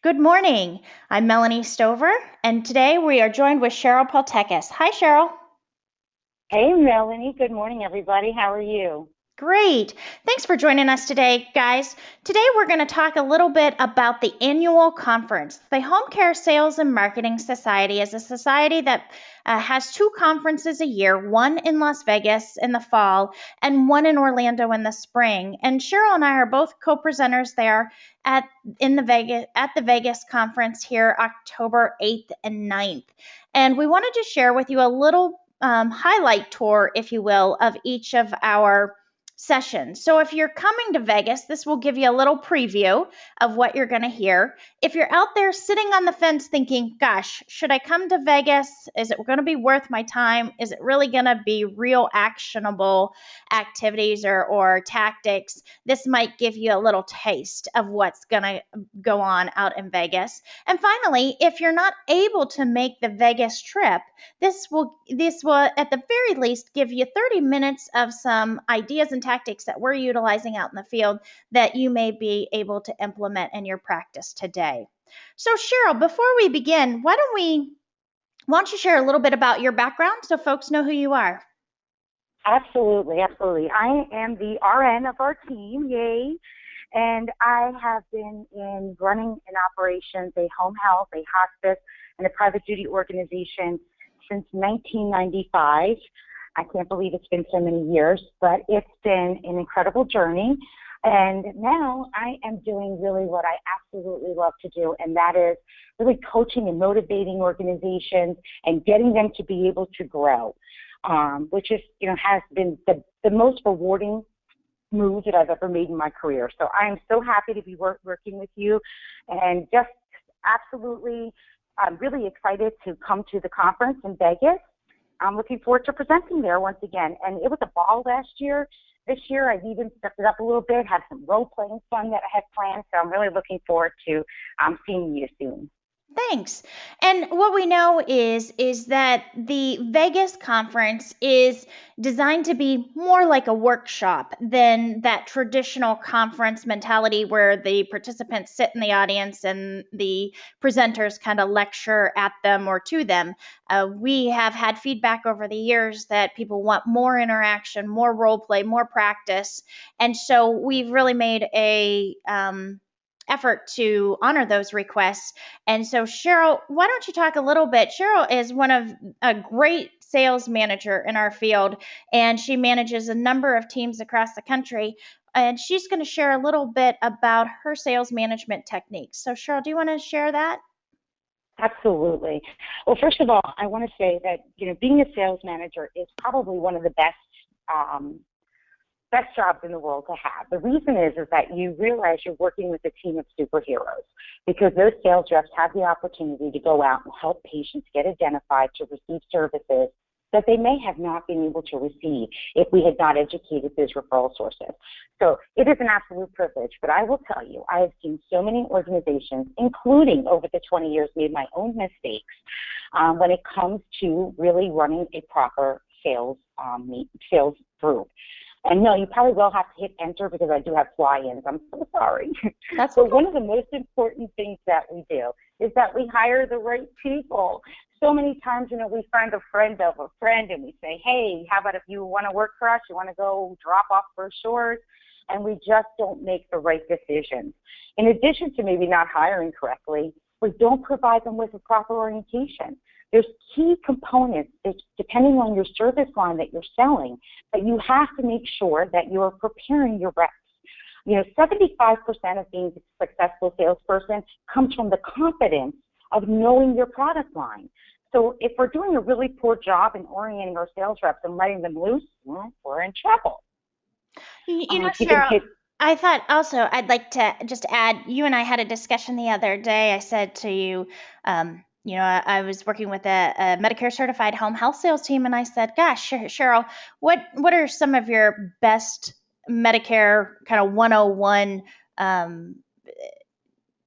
Good morning. I'm Melanie Stover, and today we are joined with Cheryl Peltekis. Hi, Cheryl. Hey, Melanie. Good morning, everybody. How are you? Great. Thanks for joining us today, guys. Today we're going to talk a little bit about the annual conference. The Home Care Sales and Marketing Society is a society that has two conferences a year, one in Las Vegas in the fall and one in Orlando in the spring. And Cheryl and I are both co-presenters there at the Vegas conference here October 8th and 9th. And we wanted to share with you a little highlight tour, if you will, of each of our session. So if you're coming to Vegas, this will give you a little preview of what you're going to hear. If you're out there sitting on the fence thinking, gosh, should I come to Vegas? Is it going to be worth my time? Is it really going to be real actionable activities or tactics? This might give you a little taste of what's going to go on out in Vegas. And finally, if you're not able to make the Vegas trip, this will at the very least give you 30 minutes of some ideas and tactics that we're utilizing out in the field that you may be able to implement in your practice today. So Cheryl, before we begin, why don't you share a little bit about your background so folks know who you are? Absolutely, absolutely. I am the RN of our team, yay. And I have been in running and operations, a home health, a hospice, and a private duty organization since 1995. I can't believe it's been so many years, but it's been an incredible journey. And now I am doing really what I absolutely love to do, and that is really coaching and motivating organizations and getting them to be able to grow, which is, has been the most rewarding move that I've ever made in my career. So I am so happy to be working with you, and just absolutely, I'm really excited to come to the conference in Vegas. I'm looking forward to presenting there once again. And it was a ball last year. This year, I've even stepped it up a little bit, had some role-playing fun that I had planned. So I'm really looking forward to seeing you soon. Thanks. And what we know is that the Vegas conference is designed to be more like a workshop than that traditional conference mentality where the participants sit in the audience and the presenters kind of lecture at them or to them. We have had feedback over the years that people want more interaction, more role play, more practice. And so we've really made a effort to honor those requests. And so, Cheryl, why don't you talk a little bit? Cheryl is one of a great sales manager in our field, and she manages a number of teams across the country. And she's going to share a little bit about her sales management techniques. So, Cheryl, do you want to share that? Absolutely. Well, first of all, I want to say that, being a sales manager is probably one of the best jobs in the world to have. The reason is that you realize you're working with a team of superheroes, because those sales reps have the opportunity to go out and help patients get identified to receive services that they may have not been able to receive if we had not educated those referral sources. So it is an absolute privilege, but I will tell you, I have seen so many organizations, including over the 20 years, made my own mistakes when it comes to really running a proper sales group. And no, you probably will have to hit enter because I do have fly-ins. I'm so sorry. That's But okay. one of the most important things that we do is that we hire the right people. So many times, we find a friend of a friend and we say, hey, how about if you want to work for us, you want to go drop off brochures? And we just don't make the right decisions. In addition to maybe not hiring correctly, we don't provide them with a proper orientation. There's key components that, depending on your service line that you're selling, that you have to make sure that you're preparing your reps. 75% of being a successful salesperson comes from the confidence of knowing your product line. So if we're doing a really poor job in orienting our sales reps and letting them loose, well, we're in trouble. Cheryl, I thought also I'd like to just add, you and I had a discussion the other day. I said to you, I was working with a Medicare certified home health sales team, and I said, gosh, Cheryl, what are some of your best Medicare kind of 101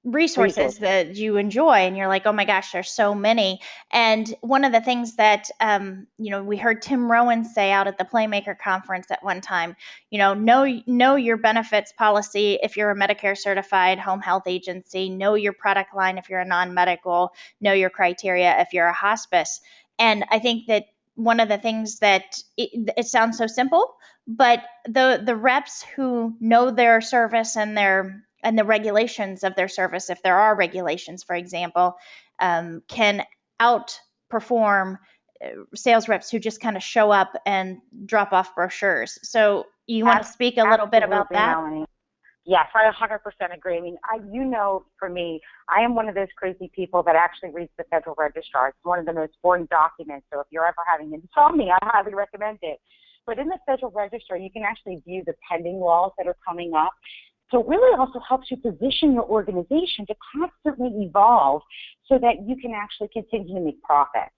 resources resources. that you enjoy, and you're like, oh my gosh, there's so many. And one of the things that we heard Tim Rowan say out at the Playmaker conference at one time, know your benefits policy if you're a Medicare certified home health agency, know your product line if you're a non-medical, know your criteria if you're a hospice. And I think that one of the things that it sounds so simple, but the reps who know their service and the regulations of their service, if there are regulations, for example, can outperform sales reps who just kind of show up and drop off brochures. So you want to speak a little bit about Absolutely, that? Melanie. Yes, I 100% agree. I mean, for me, I am one of those crazy people that actually reads the Federal Register. It's one of the most boring documents. So if you're ever having insomnia, I highly recommend it. But in the Federal Register, you can actually view the pending laws that are coming up. So it really also helps you position your organization to constantly evolve so that you can actually continue to make profits.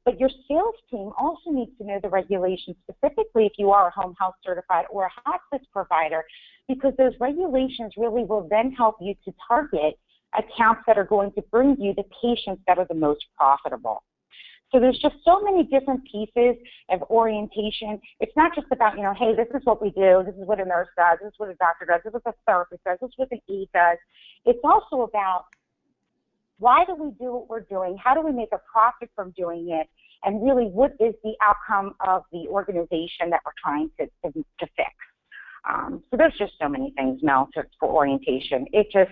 But your sales team also needs to know the regulations, specifically if you are a home health certified or a hospice provider, because those regulations really will then help you to target accounts that are going to bring you the patients that are the most profitable. So there's just so many different pieces of orientation. It's not just about, hey, this is what we do, this is what a nurse does, this is what a doctor does, this is what a therapist does, this is what an aide does. It's also about why do we do what we're doing, how do we make a profit from doing it, and really what is the outcome of the organization that we're trying to fix. So there's just so many things, Mel, for orientation. It just,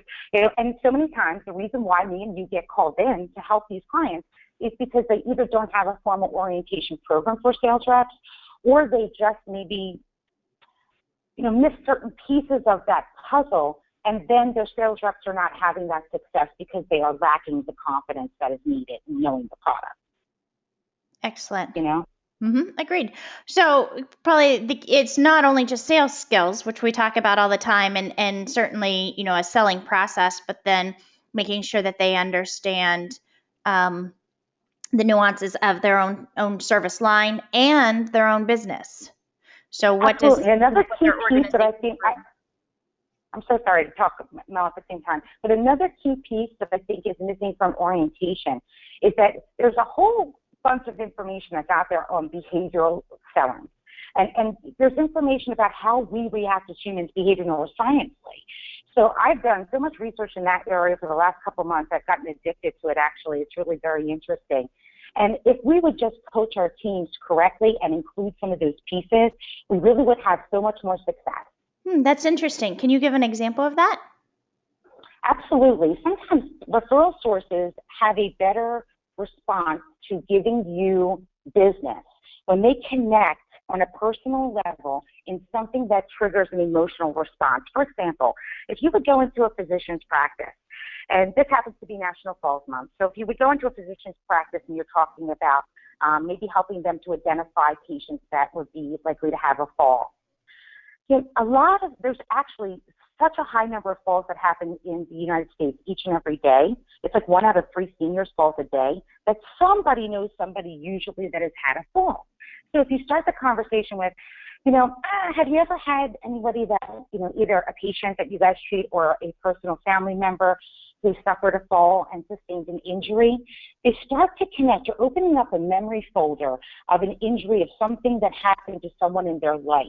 and so many times the reason why me and you get called in to help these clients is because they either don't have a formal orientation program for sales reps, or they just maybe, miss certain pieces of that puzzle, and then their sales reps are not having that success because they are lacking the confidence that is needed in knowing the product. Excellent. Agreed. So probably it's not only just sales skills, which we talk about all the time, and certainly, a selling process, but then making sure that they understand the nuances of their own service line and their own business. So what Absolutely. does Another key piece that I think I'm so sorry to talk, Mel, at the same time, but another key piece that I think is missing from orientation is that there's a whole bunch of information that's out there on behavioral selling. And there's information about how we react as humans behavioral scientifically. So I've done so much research in that area for the last couple of months. I've gotten addicted to it, actually. It's really very interesting. And if we would just coach our teams correctly and include some of those pieces, we really would have so much more success. That's interesting. Can you give an example of that? Absolutely. Sometimes referral sources have a better response to giving you business when they connect on a personal level in something that triggers an emotional response. For example, if you would go into a physician's practice, and this happens to be National Falls Month, so if you would go into a physician's practice and you're talking about maybe helping them to identify patients that would be likely to have a fall. There's actually such a high number of falls that happen in the United States each and every day. It's like 1 out of 3 seniors falls a day, that somebody knows somebody usually that has had a fall. So if you start the conversation with, have you ever had anybody that, either a patient that you guys treat or a personal family member who suffered a fall and sustained an injury, they start to connect. You're opening up a memory folder of an injury, of something that happened to someone in their life.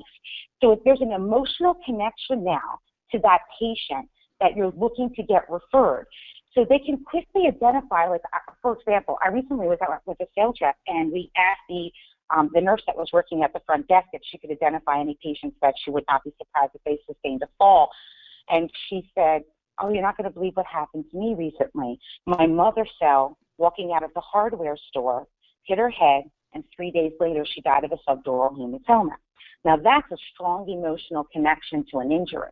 So if there's an emotional connection now to that patient that you're looking to get referred, so they can quickly identify, like, for example, I recently was out with a sales rep, and we asked the nurse that was working at the front desk if she could identify any patients that she would not be surprised if they sustained a fall. And she said, oh, you're not going to believe what happened to me recently. My mother fell walking out of the hardware store, hit her head, and 3 days later she died of a subdural hematoma. Now that's a strong emotional connection to an injury.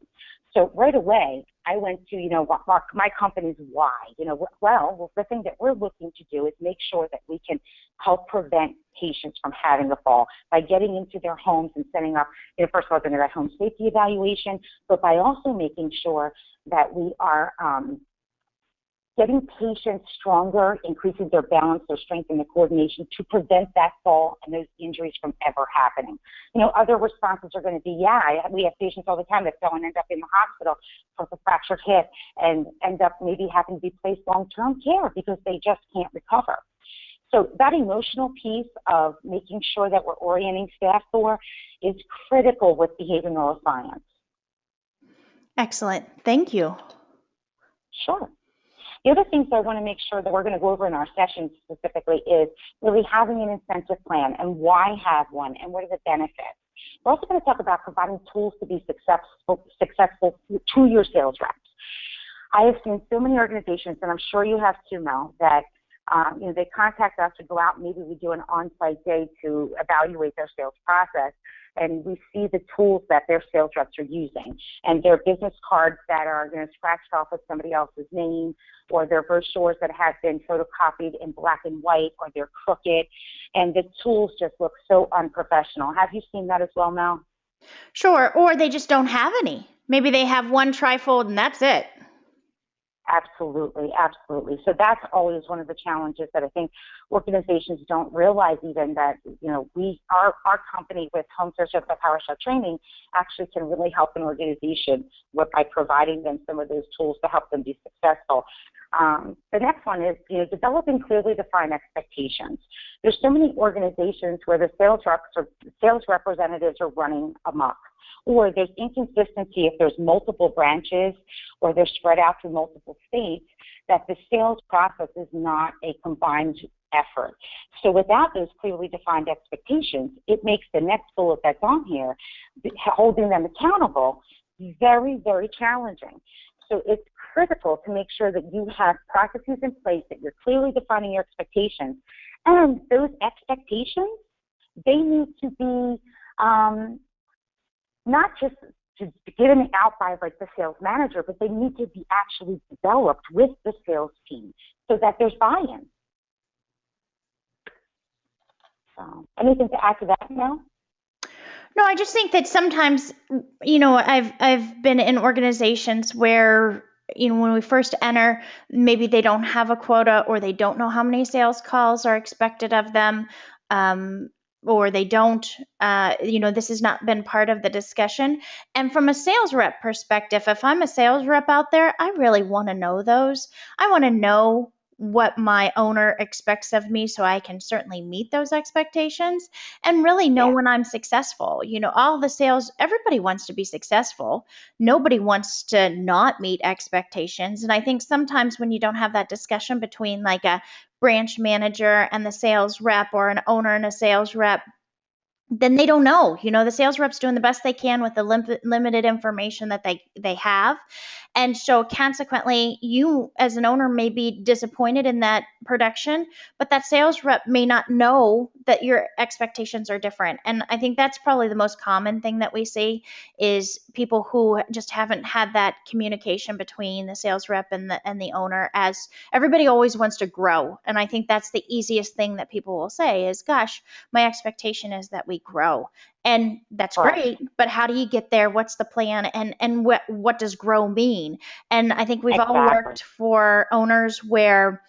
So right away, I went to, my company's why. Well, the thing that we're looking to do is make sure that we can help prevent patients from having a fall by getting into their homes and setting up, first of all, doing that home safety evaluation, but by also making sure that we are getting patients stronger, increasing their balance, their strength, and their coordination to prevent that fall and those injuries from ever happening. Other responses are going to be, we have patients all the time that go and end up in the hospital with a fractured hip and end up maybe having to be placed long-term care because they just can't recover. So that emotional piece of making sure that we're orienting staff for is critical with behavioral neuroscience. Excellent. Thank you. Sure. The other things I want to make sure that we're going to go over in our session specifically is really having an incentive plan and why have one and what are the benefits. We're also going to talk about providing tools to be successful to your sales reps. I have seen so many organizations, and I'm sure you have too, Mel, that they contact us to go out. Maybe we do an on-site day to evaluate their sales process, and we see the tools that their sales reps are using, and their business cards that are scratched off with somebody else's name, or their brochures that have been photocopied in black and white, or they're crooked, and the tools just look so unprofessional. Have you seen that as well, Mel? Sure, or they just don't have any. Maybe they have one trifold and that's it. Absolutely, absolutely. So that's always one of the challenges that I think organizations don't realize, even that, our company with Home Care Certified PowerShell training actually can really help an organization by providing them some of those tools to help them be successful. The next one is, developing clearly defined expectations. There's so many organizations where the sales reps or sales representatives are running amok, or there's inconsistency if there's multiple branches or they're spread out through multiple states, that the sales process is not a combined effort. So without those clearly defined expectations, it makes the next bullet that's on here, holding them accountable, very, very challenging. So it's critical to make sure that you have processes in place, that you're clearly defining your expectations. And those expectations, they need to be not just given out by the sales manager, but they need to be actually developed with the sales team so that there's buy-in. So, anything to add to that, Mel? No, I just think that sometimes, I've been in organizations where, when we first enter, maybe they don't have a quota, or they don't know how many sales calls are expected of them, or they don't, this has not been part of the discussion. And from a sales rep perspective, if I'm a sales rep out there, I really want to know those. I want to know what my owner expects of me so I can certainly meet those expectations and really know when I'm successful. All the sales, everybody wants to be successful. Nobody wants to not meet expectations. And I think sometimes when you don't have that discussion between like a branch manager and the sales rep, or an owner and a sales rep, then they don't know. The sales rep's doing the best they can with the limited information that they have. And so consequently, you as an owner may be disappointed in that production, but that sales rep may not know that your expectations are different. And I think that's probably the most common thing that we see, is people who just haven't had that communication between the sales rep and the owner, as everybody always wants to grow. And I think that's the easiest thing that people will say is, gosh, my expectation is that we grow. And that's great, but how do you get there? What's the plan? And what does grow mean? And I think we've all worked for owners where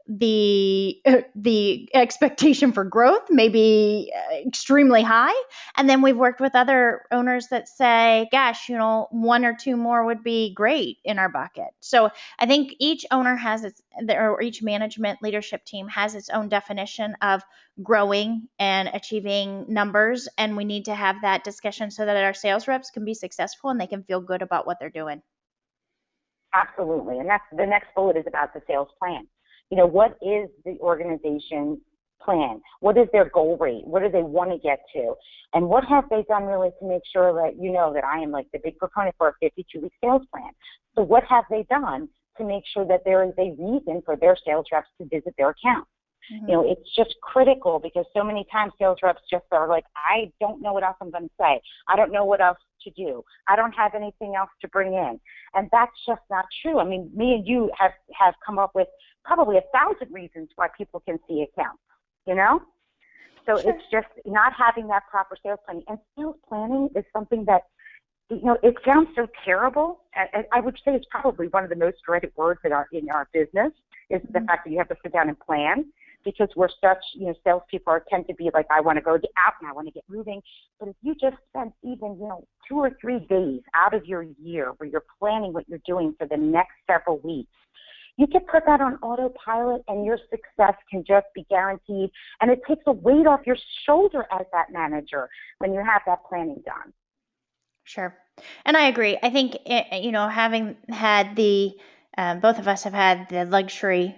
the expectation for growth may be extremely high. And then we've worked with other owners that say, gosh, one or two more would be great in our bucket. So I think each owner has or each management leadership team has its own definition of growing and achieving numbers. And we need to have that discussion so that our sales reps can be successful and they can feel good about what they're doing. Absolutely. And that's the next bullet is about the sales plan. What is the organization's plan? What is their goal rate? What do they want to get to? And what have they done really to make sure that that I am like the big proponent for a 52-week sales plan? So what have they done to make sure that there is a reason for their sales reps to visit their account? Mm-hmm. It's just critical, because so many times sales reps just are like, I don't know what else I'm going to say. I don't know what else to do. I don't have anything else to bring in. And that's just not true. I mean, me and you have come up with probably 1,000 reasons why people can see accounts, So Sure. It's just not having that proper sales planning. And sales planning is something that it sounds so terrible. I would say it's probably one of the most dreaded words in our business is the fact that you have to sit down and plan, because we're such, salespeople tend to be like, I want to go out and I want to get moving. But if you just spend even, 2 or 3 days out of your year where you're planning what you're doing for the next several weeks, you can put that on autopilot and your success can just be guaranteed. And it takes a weight off your shoulder as that manager when you have that planning done. Sure. And I agree. I think, having had both of us have had the luxury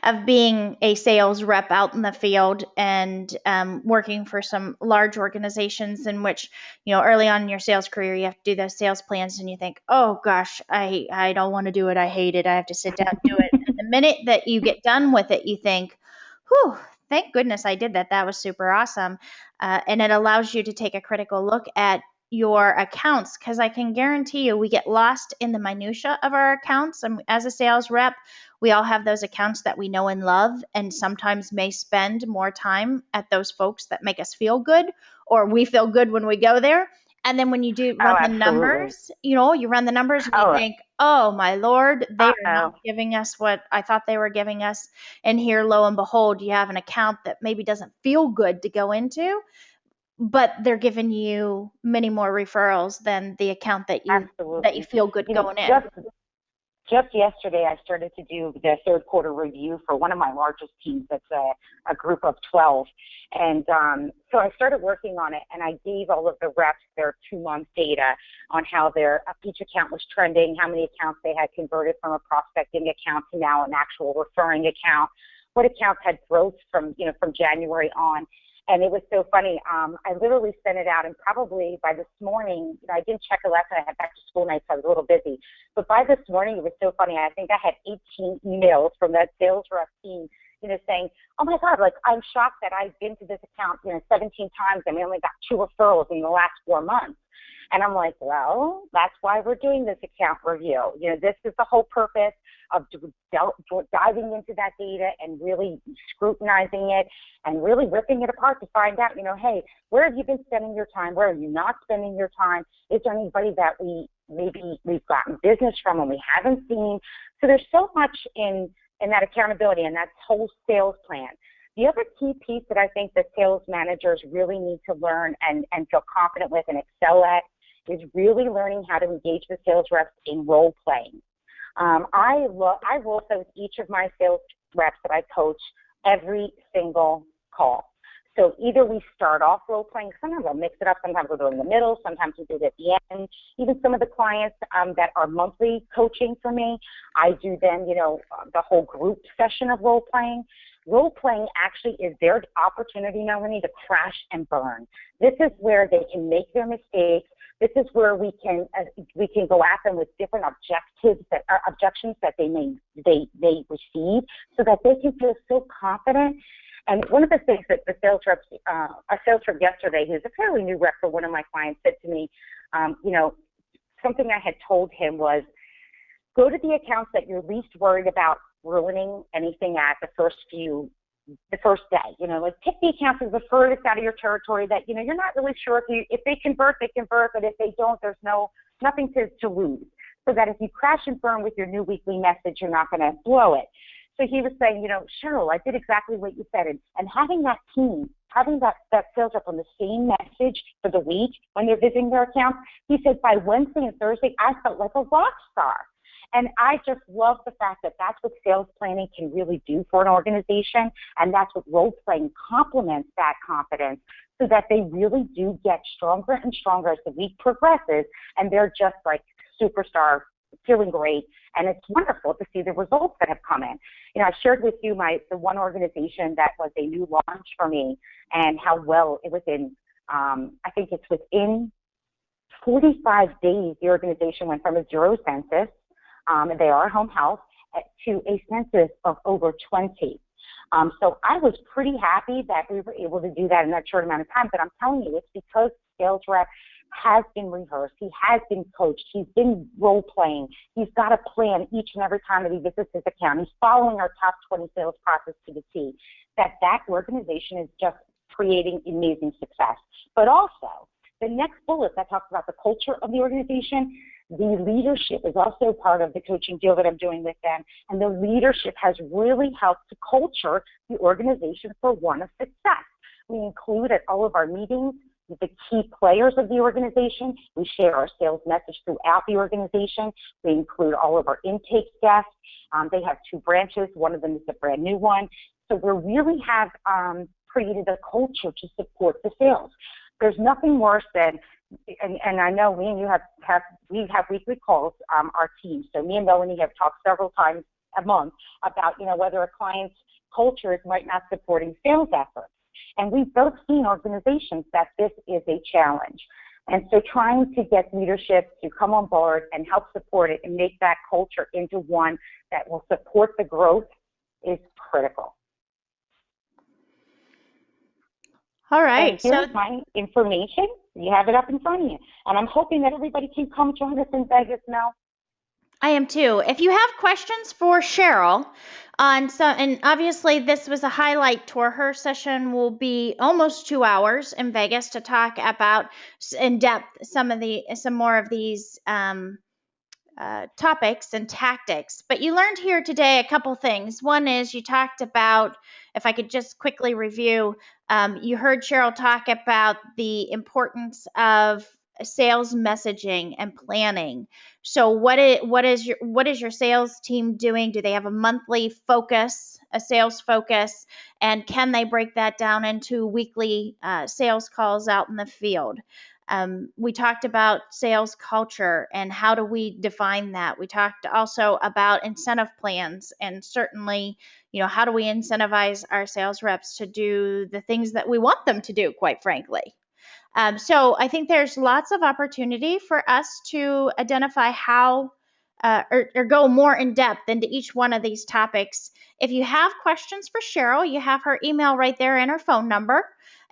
of being a sales rep out in the field and working for some large organizations in which, early on in your sales career, you have to do those sales plans and you think, oh gosh, I don't want to do it. I hate it. I have to sit down and do it. And the minute that you get done with it, you think, whew, thank goodness I did that. That was super awesome. And it allows you to take a critical look at your accounts, because I can guarantee you we get lost in the minutia of our accounts. And as a sales rep, we all have those accounts that we know and love, and sometimes may spend more time at those folks that make us feel good, or we feel good when we go there. And then when you do run the numbers, you run the numbers and you think, oh my Lord, they are not giving us what I thought they were giving us. And here, lo and behold, you have an account that maybe doesn't feel good to go into, but they're giving you many more referrals than the account that you feel good going in. Just yesterday, I started to do the third quarter review for one of my largest teams. That's a group of 12. And so I started working on it, and I gave all of the reps their 2-month data on how their each account was trending, how many accounts they had converted from a prospecting account to now an actual referring account, what accounts had growth from January on. And it was so funny. I literally sent it out, and probably by this morning, I didn't check it last night. I had back to school night, so I was a little busy. But by this morning, it was so funny. I think I had 18 emails from that sales rep team, saying, oh my God, like, I'm shocked that I've been to this account, 17 times and we only got 2 referrals in the last 4 months. And I'm like, well, that's why we're doing this account review. This is the whole purpose of diving into that data and really scrutinizing it and really ripping it apart to find out, hey, where have you been spending your time? Where are you not spending your time? Is there anybody that we've gotten business from and we haven't seen? So there's so much in that accountability and that whole sales plan. The other key piece that I think that sales managers really need to learn and feel confident with and excel at is really learning how to engage the sales reps in role playing. I role play with each of my sales reps that I coach every single call. So either we start off role playing, sometimes I'll mix it up, sometimes we'll do it in the middle, sometimes we do it at the end. Even some of the clients that are monthly coaching for me, I do then, the whole group session of role playing. Role playing actually is their opportunity, Melanie, to crash and burn. This is where they can make their mistakes. This is where we can go at them with different objections that they may receive, so that they can feel so confident. And one of the things that a sales rep yesterday, who's a fairly new rep for one of my clients, said to me, something I had told him was, go to the accounts that you're least worried about ruining anything at the first day. Like, pick the accounts that are the furthest out of your territory that, you're not really sure if they convert, but if they don't, there's nothing to lose. So that if you crash and burn with your new weekly message, you're not going to blow it. So he was saying, Cheryl, I did exactly what you said. And having that team, having that sales rep on the same message for the week when they're visiting their accounts, he said by Wednesday and Thursday, I felt like a rock star. And I just love the fact that that's what sales planning can really do for an organization, and that's what role playing complements that confidence, so that they really do get stronger and stronger as the week progresses, and they're just like superstar, feeling great. And it's wonderful to see the results that have come in. I shared with you the one organization that was a new launch for me, and how well it was I think it's within 45 days, the organization went from a 0 census, and they are home health, to a census of over 20. So I was pretty happy that we were able to do that in that short amount of time. But I'm telling you, it's because sales rep has been rehearsed. He has been coached. He's been role playing. He's got a plan each and every time that he visits his account. He's following our top 20 sales process to the T. That organization is just creating amazing success. But also, The next bullet that talks about the culture of the organization, the leadership is also part of the coaching deal that I'm doing with them. And the leadership has really helped to culture the organization for one of success. We include at all of our meetings the key players of the organization. We share our sales message throughout the organization. We include all of our intake guests. They have 2 branches. One of them is a brand new one. So we really have created a culture to support the sales. There's nothing worse than, and I know me and you we have weekly calls, our team. So me and Melanie have talked several times a month about, whether a client's culture is right not supporting sales efforts. And we've both seen organizations that this is a challenge. And so trying to get leadership to come on board and help support it and make that culture into one that will support the growth is critical. All right. And here's my information. You have it up in front of you. And I'm hoping that everybody can come join us in Vegas, Mel. I am too. If you have questions for Cheryl on some, and obviously this was a highlight tour, her session will be almost 2 hours in Vegas to talk about in depth some more of these topics and tactics. But you learned here today a couple things. One is you talked about, if I could just quickly review, you heard Cheryl talk about the importance of sales messaging and planning. So what is your sales team doing? Do they have a monthly focus, a sales focus, and can they break that down into weekly sales calls out in the field? We talked about sales culture and how do we define that. We talked also about incentive plans and certainly, how do we incentivize our sales reps to do the things that we want them to do, quite frankly. So I think there's lots of opportunity for us to identify how or go more in depth into each one of these topics. If you have questions for Cheryl, you have her email right there and her phone number.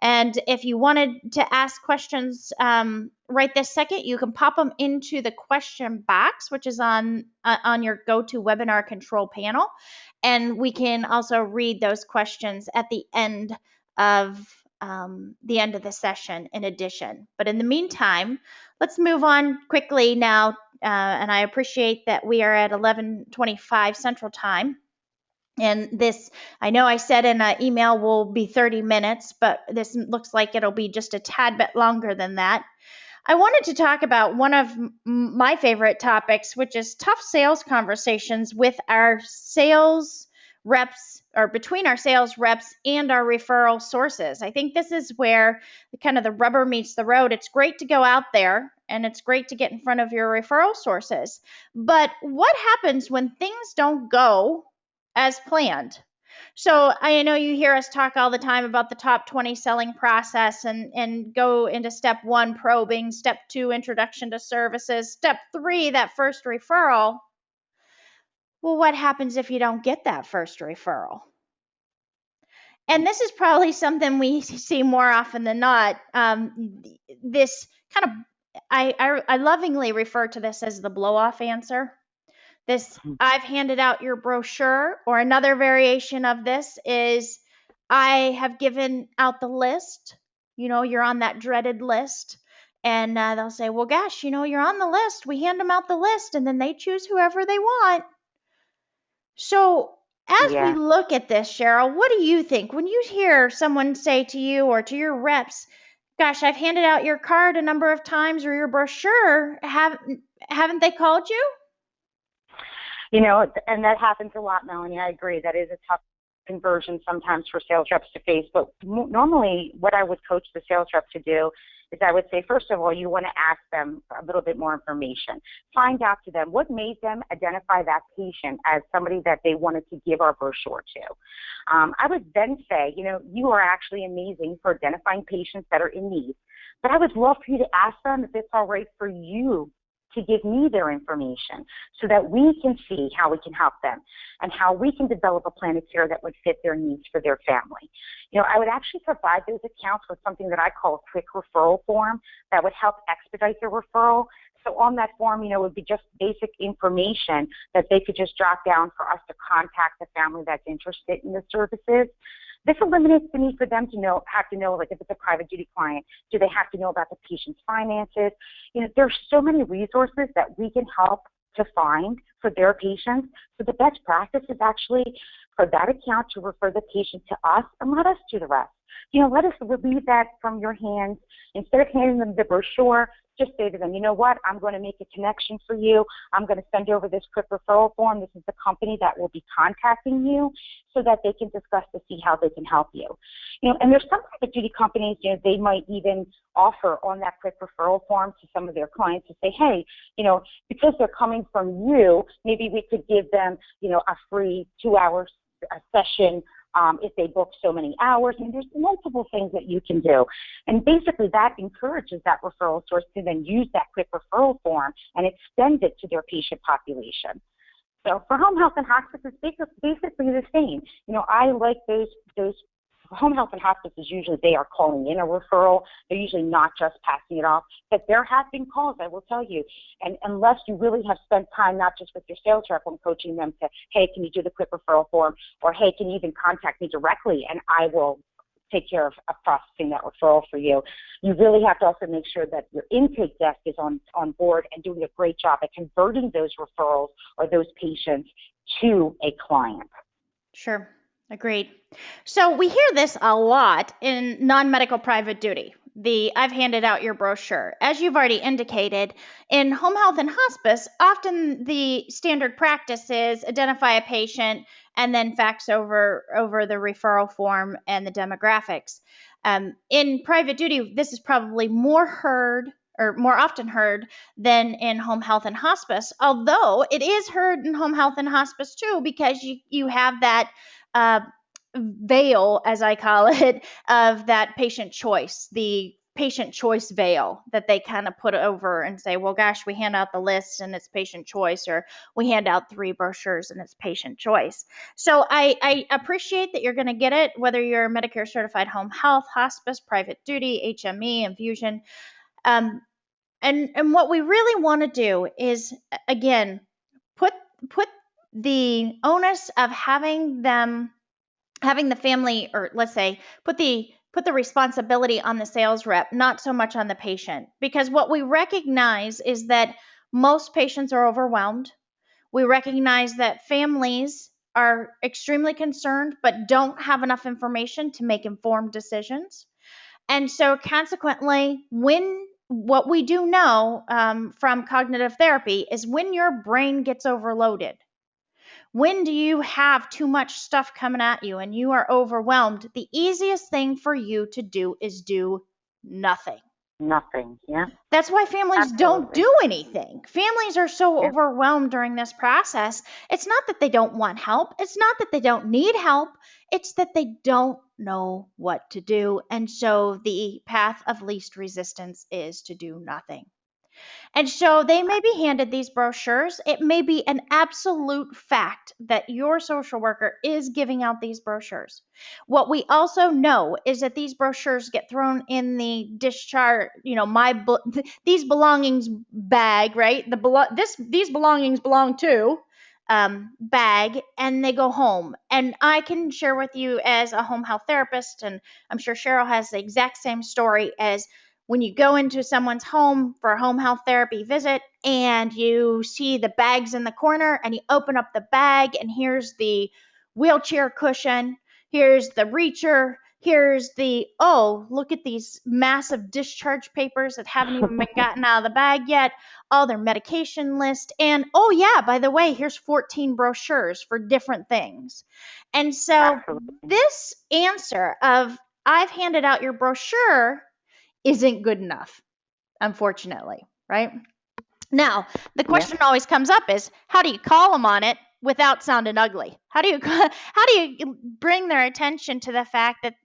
And if you wanted to ask questions right this second, you can pop them into the question box, which is on your GoToWebinar control panel. And we can also read those questions at the end of the session in addition. But in the meantime, let's move on quickly now. And I appreciate that we are at 11:25 Central Time. And this, I know I said in an email will be 30 minutes, but this looks like it'll be just a tad bit longer than that. I wanted to talk about one of my favorite topics, which is tough sales conversations with our sales reps, or between our sales reps and our referral sources. I think this is where kind of the rubber meets the road. It's great to go out there and it's great to get in front of your referral sources. But what happens when things don't go as planned? So I know you hear us talk all the time about the top 20 selling process and go into step 1, probing, step 2, introduction to services, step 3, that first referral. Well, what happens if you don't get that first referral? And this is probably something we see more often than not. This kind of, I lovingly refer to this as the blow-off answer. This, I've handed out your brochure, or another variation of this is I have given out the list. You're on that dreaded list. And they'll say, well, gosh, you're on the list. We hand them out the list, and then they choose whoever they want. So as we look at this, Cheryl, what do you think? When you hear someone say to you or to your reps, gosh, I've handed out your card a number of times or your brochure, haven't they called you? And that happens a lot, Melanie. I agree. That is a tough conversion sometimes for sales reps to face. But normally what I would coach the sales rep to do is I would say, first of all, you want to ask them a little bit more information. Find out to them what made them identify that patient as somebody that they wanted to give our brochure to. I would then say, you are actually amazing for identifying patients that are in need. But I would love for you to ask them if it's all right for you to give me their information so that we can see how we can help them and how we can develop a plan of care that would fit their needs for their family. I would actually provide those accounts with something that I call a quick referral form that would help expedite the referral. So on that form, it would be just basic information that they could just jot down for us to contact the family that's interested in the services. This eliminates the need for them to have to know, like if it's a private duty client, do they have to know about the patient's finances? There's so many resources that we can help to find for their patients. So the best practice is actually for that account to refer the patient to us and let us do the rest. Let us relieve that from your hands. Instead of handing them the brochure, just say to them, you know what, I'm going to make a connection for you. I'm going to send over this quick referral form. This is the company that will be contacting you so that they can discuss to see how they can help you. And there's some private duty companies, they might even offer on that quick referral form to some of their clients to say, hey, because they're coming from you, maybe we could give them, a free 2-hour session if they book so many hours. There's multiple things that you can do. And basically that encourages that referral source to then use that quick referral form and extend it to their patient population. So for home health and hospice, it's basically the same. I like those home health and hospice is usually they are calling in a referral. They're usually not just passing it off. But there have been calls, I will tell you. And unless you really have spent time, not just with your sales rep, on coaching them to, hey, can you do the quick referral form? Or, hey, can you even contact me directly and I will take care of processing that referral for you. You really have to also make sure that your intake desk is on board and doing a great job at converting those referrals or those patients to a client. Sure. Agreed. So we hear this a lot in non-medical private duty. I've handed out your brochure. As you've already indicated, in home health and hospice, often the standard practice is identify a patient and then fax over the referral form and the demographics. In private duty, this is probably more often heard than in home health and hospice, although it is heard in home health and hospice too, because you have that veil, as I call it, of that patient choice, the patient choice veil that they kind of put over and say, well, gosh, we hand out the list and it's patient choice, or we hand out 3 brochures and it's patient choice. So I appreciate that you're going to get it, whether you're Medicare certified home health, hospice, private duty, HME, infusion. And what we really want to do is, again, put the onus of having the family, or let's say put the responsibility on the sales rep, not so much on the patient. Because what we recognize is that most patients are overwhelmed. We recognize that families are extremely concerned but don't have enough information to make informed decisions. And so consequently, what we do know from cognitive therapy is when your brain gets overloaded, when do you have too much stuff coming at you and you are overwhelmed, the easiest thing for you to do is do nothing. Nothing, yeah. That's why families don't do anything. Families are so overwhelmed during this process. It's not that they don't want help. It's not that they don't need help. It's that they don't know what to do. And so the path of least resistance is to do nothing. And so they may be handed these brochures. It may be an absolute fact that your social worker is giving out these brochures. What we also know is that these brochures get thrown in the discharge, these belongings bag, right? These belongings belong to bag, and they go home. And I can share with you as a home health therapist, and I'm sure Cheryl has the exact same story, as when you go into someone's home for a home health therapy visit and you see the bags in the corner and you open up the bag and here's the wheelchair cushion, here's the reacher, here's look at these massive discharge papers that haven't even been gotten out of the bag yet, all their medication list, and by the way, here's 14 brochures for different things. And so this answer of I've handed out your brochure isn't good enough, unfortunately, right? Now, the question always comes up is, how do you call them on it without sounding ugly? How do you bring their attention to the fact that,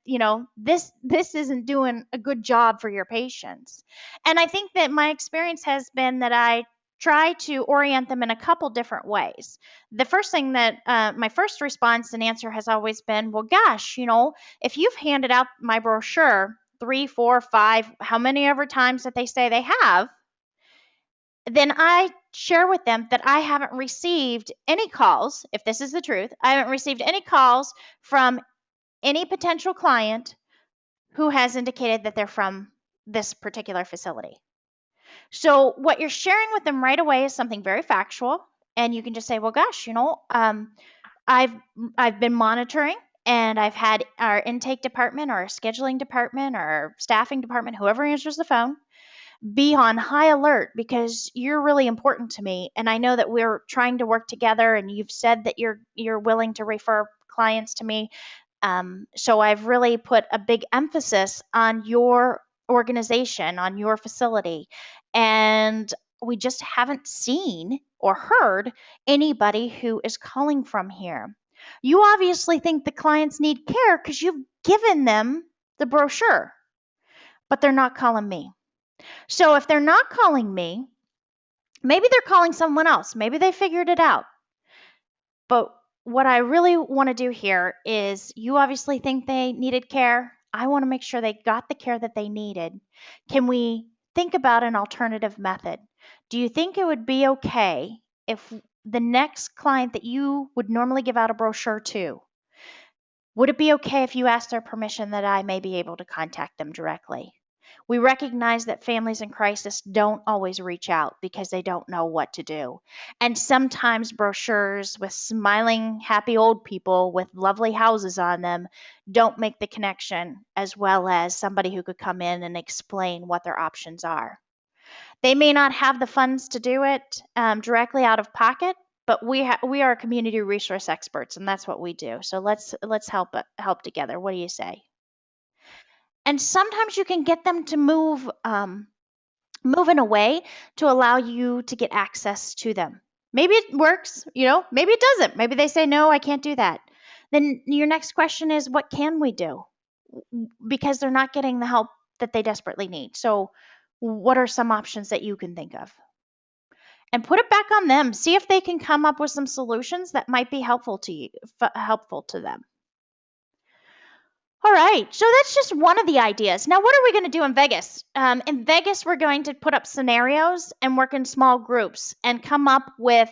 this isn't doing a good job for your patients? And I think that my experience has been that I try to orient them in a couple different ways. The first thing that my first response and answer has always been, well, gosh, if you've handed out my brochure 3, 4, 5, how many ever times that they say they have, then I share with them that I haven't received any calls. If this is the truth, I haven't received any calls from any potential client who has indicated that they're from this particular facility. So what you're sharing with them right away is something very factual, and you can just say, well, gosh, I've been monitoring, and I've had our intake department or our scheduling department or our staffing department, whoever answers the phone, be on high alert because you're really important to me, and I know that we're trying to work together, and you've said that you're willing to refer clients to me. So I've really put a big emphasis on your organization, on your facility, and we just haven't seen or heard anybody who is calling from here. You obviously think the clients need care because you've given them the brochure, but they're not calling me. So if they're not calling me, maybe they're calling someone else. Maybe they figured it out. But what I really want to do here is you obviously think they needed care. I want to make sure they got the care that they needed. Can we think about an alternative method? Do you think it would be okay if the next client that you would normally give out a brochure to, would it be okay if you asked their permission that I may be able to contact them directly? We recognize that families in crisis don't always reach out because they don't know what to do. And sometimes brochures with smiling, happy old people with lovely houses on them don't make the connection as well as somebody who could come in and explain what their options are. They may not have the funds to do it directly out of pocket, but we are community resource experts, and that's what we do. So let's help together. What do you say? And sometimes you can get them to move in a way to allow you to get access to them. Maybe it works, maybe it doesn't. Maybe they say, no, I can't do that. Then your next question is, what can we do? Because they're not getting the help that they desperately need. So what are some options that you can think of? And put it back on them. See if they can come up with some solutions that might be helpful to them. All right, so that's just one of the ideas. Now, what are we going to do in Vegas? In Vegas, we're going to put up scenarios and work in small groups and come up with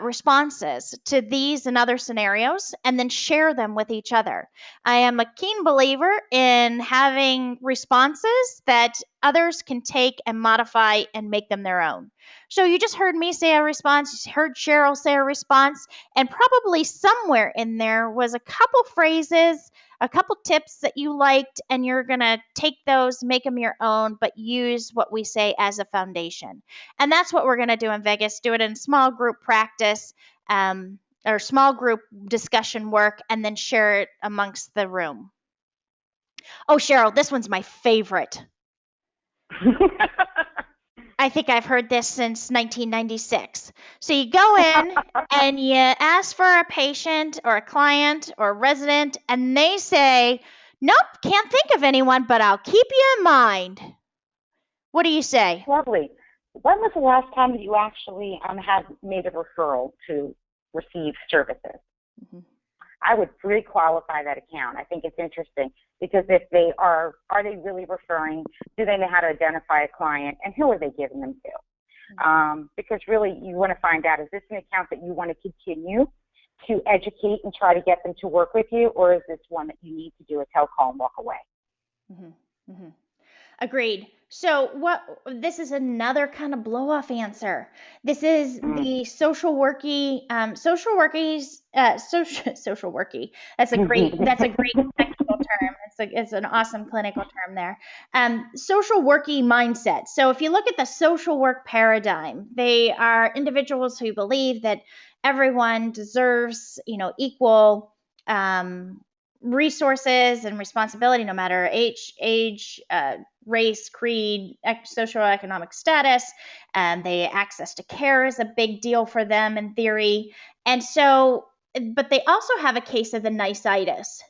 responses to these and other scenarios and then share them with each other. I am a keen believer in having responses that others can take and modify and make them their own. So you just heard me say a response, you heard Cheryl say a response, and probably somewhere in there was a couple phrases, a couple tips that you liked, and you're going to take those, make them your own, but use what we say as a foundation. And that's what we're going to do in Vegas, do it in small group practice or small group discussion work, and then share it amongst the room. Oh, Cheryl, this one's my favorite. I think I've heard this since 1996. So you go in and you ask for a patient or a client or a resident, and they say, nope, can't think of anyone, but I'll keep you in mind. What do you say? Lovely. When was the last time that you actually had made a referral to receive services? Mm-hmm. I would pre-qualify that account. I think it's interesting because if they are they really referring? Do they know how to identify a client, and who are they giving them to? Because really you want to find out, is this an account that you want to continue to educate and try to get them to work with you, or is this one that you need to do a telecall and walk away? Mm-hmm. Mm-hmm. Agreed. So this is another kind of blow off answer. This is the social worky. That's a great technical term. It's an awesome clinical term there. Social worky mindset. So if you look at the social work paradigm, they are individuals who believe that everyone deserves, equal resources and responsibility, no matter age, race, creed, socioeconomic status. They access to care is a big deal for them in theory. And so, but they also have a case of the nice-itis.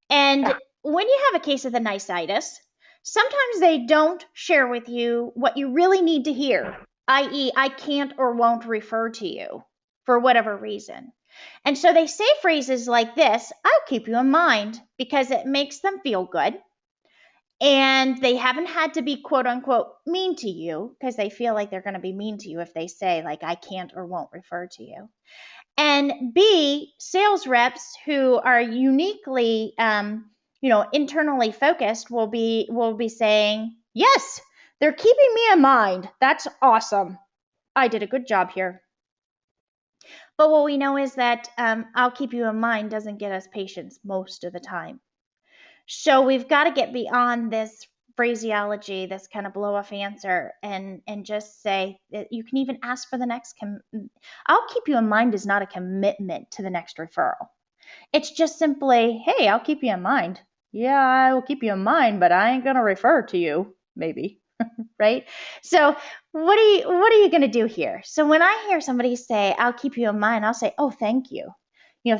And when you have a case of the nice-itis, sometimes they don't share with you what you really need to hear, i.e., I can't or won't refer to you for whatever reason. And so they say phrases like this, I'll keep you in mind, because it makes them feel good. and they haven't had to be quote unquote mean to you, because they feel like they're going to be mean to you if they say like I can't or won't refer to you. And B, sales reps who are uniquely internally focused will be saying, yes, they're keeping me in mind. That's awesome. I did a good job here. But what we know is that I'll keep you in mind doesn't get us patients most of the time. So we've got to get beyond this phraseology, this kind of blow off answer, and just say that you can even ask for the next. I'll keep you in mind is not a commitment to the next referral. It's just simply, hey, I'll keep you in mind. Yeah, I will keep you in mind, but I ain't gonna refer to you, maybe. Right? So what are you gonna do here? So when I hear somebody say, I'll keep you in mind, I'll say, oh, thank you.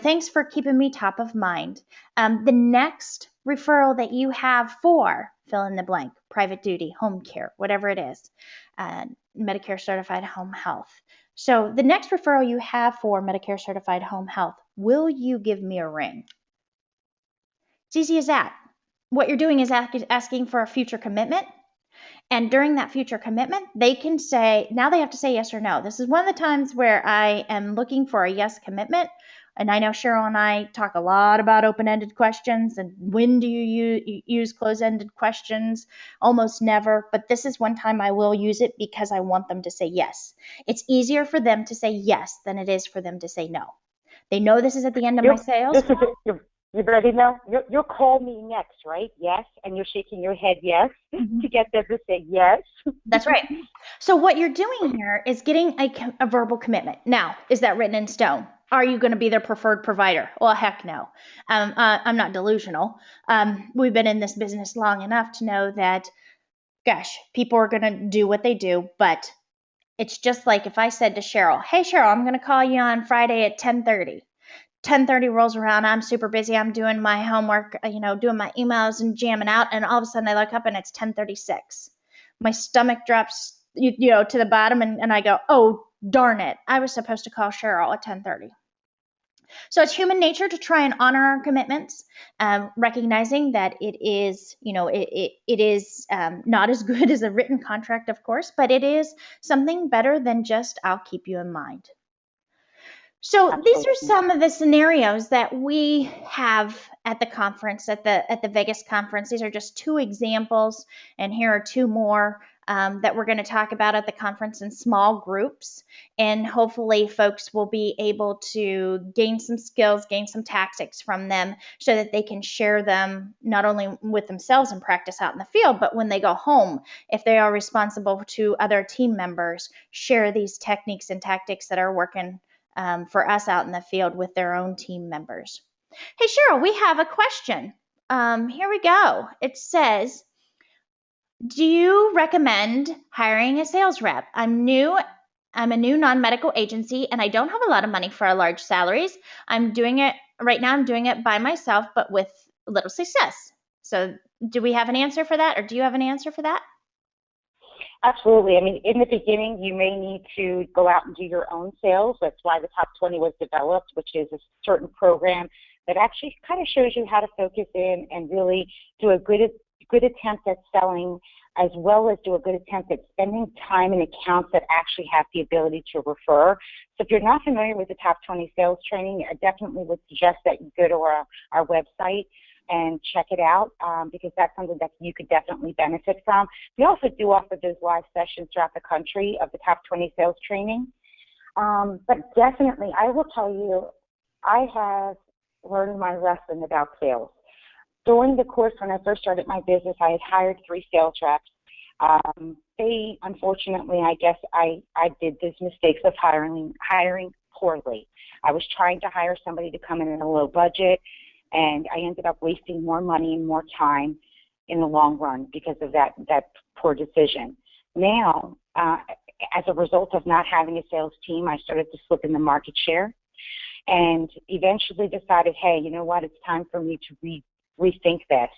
Thanks for keeping me top of mind. The next referral that you have for fill in the blank, private duty, home care, whatever it is, Medicare certified home health. So the next referral you have for Medicare certified home health, will you give me a ring? It's easy as that. What you're doing is asking for a future commitment. And during that future commitment, they can say, now they have to say yes or no. This is one of the times where I am looking for a yes commitment. And I know Cheryl and I talk a lot about open-ended questions and when do you use closed-ended questions? Almost never, but this is one time I will use it because I want them to say yes. It's easier for them to say yes than it is for them to say no. They know this is at the end of my sales. You ready now? You'll call me next, right? Yes, and you're shaking your head yes to get them to say yes. That's right. So what you're doing here is getting a verbal commitment. Now, is that written in stone? Are you going to be their preferred provider? Well, heck no. I'm not delusional. We've been in this business long enough to know that, gosh, people are going to do what they do. But it's just like if I said to Cheryl, hey, Cheryl, I'm going to call you on Friday at 10:30. 10:30 rolls around. I'm super busy. I'm doing my homework, doing my emails and jamming out. And all of a sudden I look up and it's 10:36. My stomach drops, to the bottom and I go, oh, darn it. I was supposed to call Cheryl at 10:30. So it's human nature to try and honor our commitments, recognizing that it is, it is not as good as a written contract, of course, but it is something better than just I'll keep you in mind. So these are some of the scenarios that we have at the conference, at the Vegas conference. These are just two examples, and here are two more that we're going to talk about at the conference in small groups. And hopefully folks will be able to gain some skills, gain some tactics from them so that they can share them not only with themselves and practice out in the field, but when they go home, if they are responsible to other team members, share these techniques and tactics that are working for us out in the field with their own team members. Hey, Cheryl, we have a question. Here we go. It says, do you recommend hiring a sales rep? I'm a new non-medical agency and I don't have a lot of money for large salaries. I'm doing it by myself, but with little success. So do we have an answer for that, or do you have an answer for that? Absolutely. I mean, in the beginning, you may need to go out and do your own sales. That's why the Top 20 was developed, which is a certain program that actually kind of shows you how to focus in and really do a good attempt at selling, as well as do a good attempt at spending time in accounts that actually have the ability to refer. So if you're not familiar with the Top 20 sales training, I definitely would suggest that you go to our website and check it out because that's something that you could definitely benefit from. We also do offer those live sessions throughout the country of the Top 20 sales training. But definitely, I will tell you, I have learned my lesson about sales. During the course when I first started my business, I had hired 3 sales reps. They, unfortunately, I guess I did these mistakes of hiring poorly. I was trying to hire somebody to come in at a low budget, and I ended up wasting more money and more time in the long run because of that poor decision. Now, as a result of not having a sales team, I started to slip in the market share and eventually decided, hey, you know what, it's time for me to rethink this.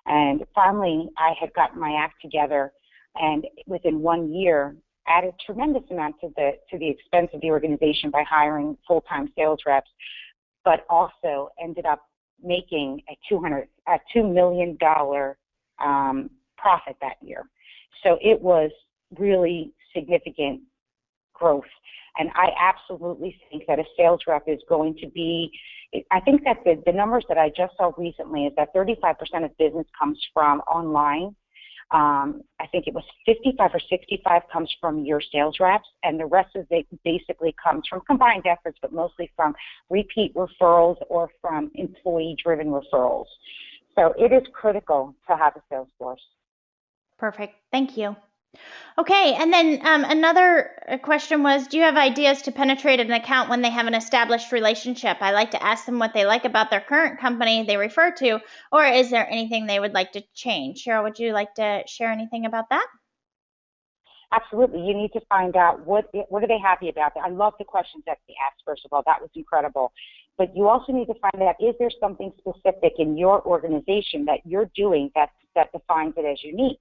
And finally, I had gotten my act together, and within 1 year, added tremendous amount to the expense of the organization by hiring full-time sales reps, but also ended up making a $2 million profit that year. So it was really significant growth. And I absolutely think that a sales rep is going to be, I think that the numbers that I just saw recently is that 35% of business comes from online. I think it was 55 or 65 comes from your sales reps, and the rest of it basically comes from combined efforts, but mostly from repeat referrals or from employee-driven referrals. So it is critical to have a sales force. Perfect. Thank you. Okay, and then another question was, do you have ideas to penetrate an account when they have an established relationship? I like to ask them what they like about their current company they refer to, or is there anything they would like to change? Cheryl, would you like to share anything about that? Absolutely. You need to find out what are they happy about. I love the questions that they asked, first of all. That was incredible. But you also need to find out, is there something specific in your organization that you're doing that defines it as unique?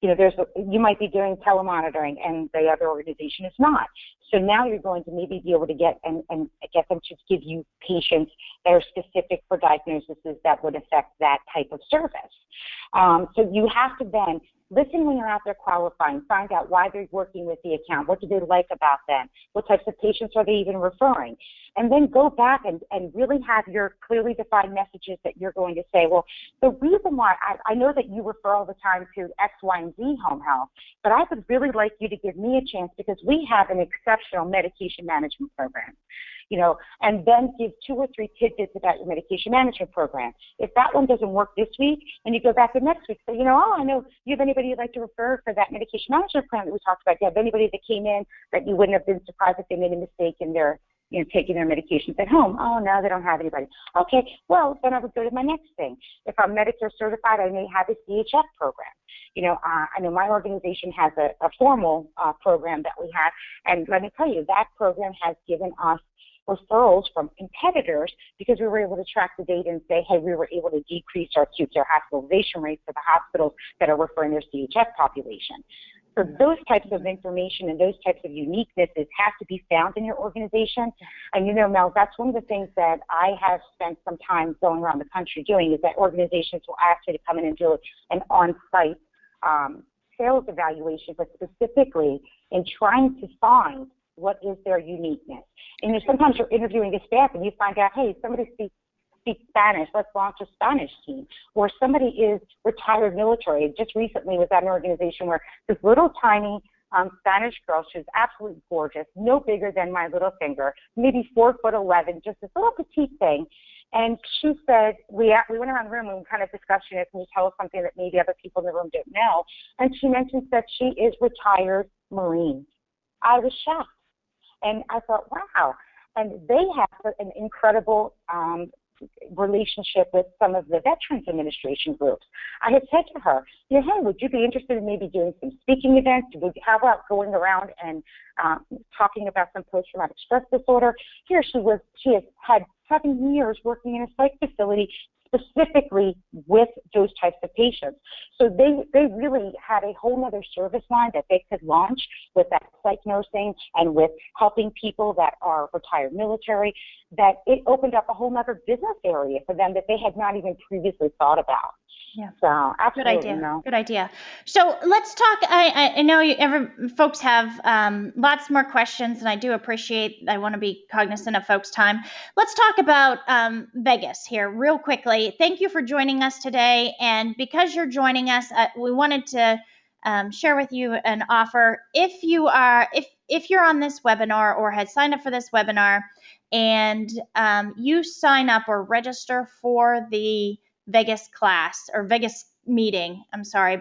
You know, you might be doing telemonitoring and the other organization is not. So now you're going to maybe be able to get them to give you patients that are specific for diagnoses that would affect that type of service. So you have to then listen when you're out there qualifying, find out why they're working with the account, what do they like about them, what types of patients are they even referring, and then go back and really have your clearly defined messages that you're going to say, well, the reason why, I know that you refer all the time to X, Y, and Z home health, but I would really like you to give me a chance because we have an exceptional medication management program. You know, and then give 2 or 3 tidbits about your medication management program. If that one doesn't work this week, and you go back the next week, say, you know, I know, do you have anybody you'd like to refer for that medication management plan that we talked about? Do you have anybody that came in that you wouldn't have been surprised if they made a mistake in their, you know, taking their medications at home? Oh, no, they don't have anybody. Okay, well, then I would go to my next thing. If I'm Medicare certified, I may have a CHF program. You know, I know my organization has a formal program that we have, and let me tell you, that program has given us referrals from competitors because we were able to track the data and say, hey, we were able to decrease our acute care hospitalization rates for the hospitals that are referring their CHF population. So those types of information and those types of uniquenesses have to be found in your organization. And you know, Mel, that's one of the things that I have spent some time going around the country doing is that organizations will ask you to come in and do an on-site sales evaluation, but specifically in trying to find what is their uniqueness. And you know, sometimes you're interviewing the staff and you find out, hey, somebody speaks Spanish, let's launch a Spanish team. Or somebody is retired military. Just recently was at an organization where this little tiny Spanish girl, she was absolutely gorgeous, no bigger than my little finger, maybe 4'11", just this little petite thing. And she said, we went around the room and we kind of discussed, you know, can you tell us something that maybe other people in the room don't know? And she mentioned that she is retired Marine. I was shocked. And I thought, wow. And they have an incredible relationship with some of the Veterans Administration groups. I had said to her, you know, hey, would you be interested in maybe doing some speaking events? How about going around and talking about some post-traumatic stress disorder? She has had 7 years working in a psych facility specifically with those types of patients. So they really had a whole other service line that they could launch with that psych nursing and with helping people that are retired military, that it opened up a whole other business area for them that they had not even previously thought about. Yeah. So absolutely. Good idea. No. Good idea. So let's talk. I know folks have lots more questions, and I do appreciate. I want to be cognizant of folks' time. Let's talk about Vegas here real quickly. Thank you for joining us today, and because you're joining us, we wanted to share with you an offer. If you're on this webinar or had signed up for this webinar, and you sign up or register for the Vegas class or Vegas meeting,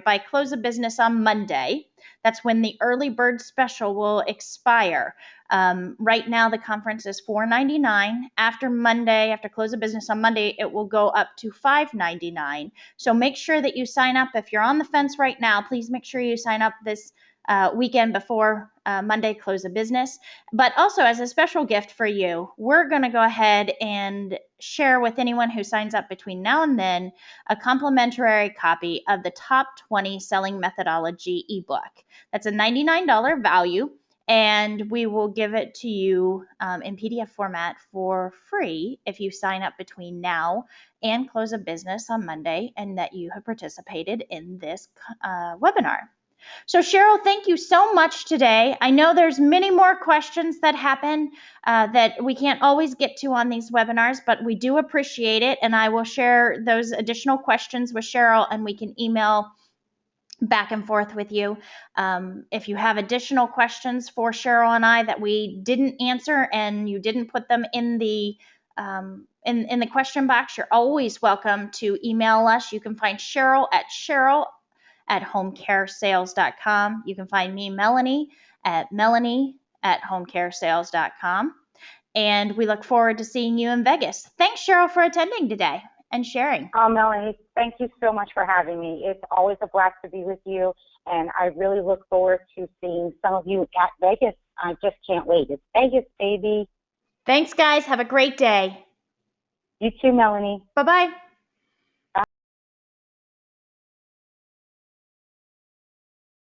by close of business on Monday. That's when the early bird special will expire. Right now, the conference is $4.99. After close of business on Monday, it will go up to $5.99. So make sure that you sign up. If you're on the fence right now, please make sure you sign up this weekend before Monday close of business. But also as a special gift for you, we're going to go ahead and share with anyone who signs up between now and then a complimentary copy of the Top 20 Selling Methodology ebook. That's a $99 value. and we will give it to you in PDF format for free if you sign up between now and close of business on Monday and that you have participated in this webinar. So Cheryl, thank you so much today. I know there's many more questions that happen that we can't always get to on these webinars, but we do appreciate it, and I will share those additional questions with Cheryl, and we can email back and forth with you. If you have additional questions for Cheryl and I that we didn't answer and you didn't put them in the in the question box, you're always welcome to email us. You can find Cheryl at homecaresales.com. You can find me, Melanie at homecaresales.com. And we look forward to seeing you in Vegas. Thanks, Cheryl, for attending today and sharing. Oh, Melanie, thank you so much for having me. It's always a blast to be with you, and I really look forward to seeing some of you at Vegas. I just can't wait. It's Vegas, baby. Thanks, guys. Have a great day. You too, Melanie. Bye-bye.